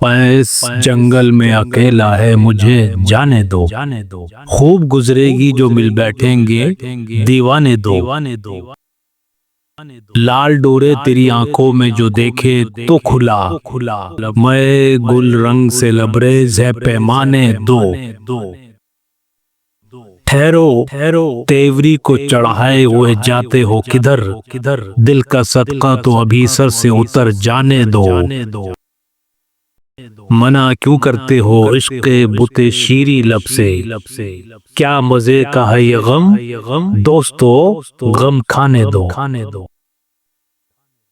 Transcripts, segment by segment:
मैं इस जंगल में अकेला है, मुझे जाने दो। खूब गुजरेगी जो मिल बैठेंगे दीवाने दो। लाल डोरे तेरी आंखों में जो देखे तो खुला, मैं गुल रंग से लबरेज है पैमाने दो। ठहरो तेवरी को चढ़ाए हुए जाते हो किधर, दिल का सदका तो अभी सर से उतर जाने दो। मना क्यों करते हो इश्क़ बुते शीरी लब से, क्या मजे का है ये गम, दोस्तों गम खाने दो।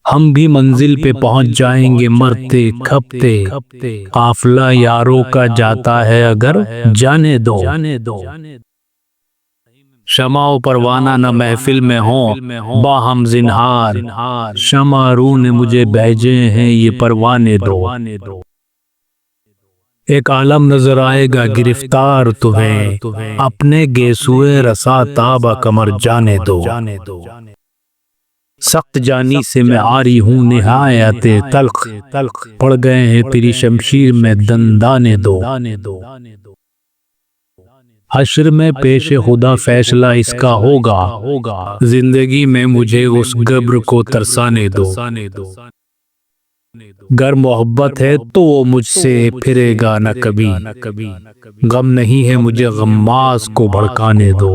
हम भी मंजिल पे पहुंच जाएंगे मरते खपते, काफिला यारों का जाता है अगर जाने दो। शमाओ परवाना न महफिल में हो बाहम जिन्हार, शमा रू ने मुझे भेजे हैं ये परवाने दो। एक आलम नजर आएगा गिरफ्तार तुम्हें, अपने गेसुए रसा ताबा कमर जाने दो। सख्त जानी से मैं आ रही हूँ निहायत तल्ख, पड़ गए हैं तेरी शमशीर में दंदाने दो। हश्र में पेश खुदा फैसला इसका होगा, जिंदगी में मुझे उस गब्र को तरसाने दो। गर मोहब्बत है तो वो मुझसे फिरेगा न कभी, गम नहीं है मुझे गम्मास को भड़काने दो।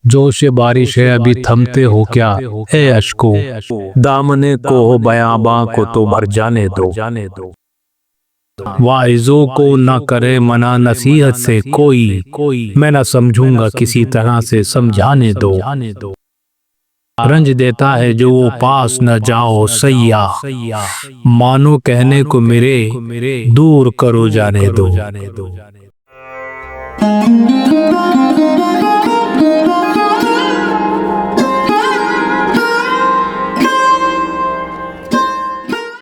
जोश बारिश है अभी थमते हो क्या है अश्को, दामने को हो बयाबां को तो भर जाने दो। वाइजों को न करे मना नसीहत से कोई, मैं न समझूंगा किसी तरह से समझाने दो। रंज देता है जो वो पास न जाओ सैया, मानो कहने को मेरे दूर करो जाने दो।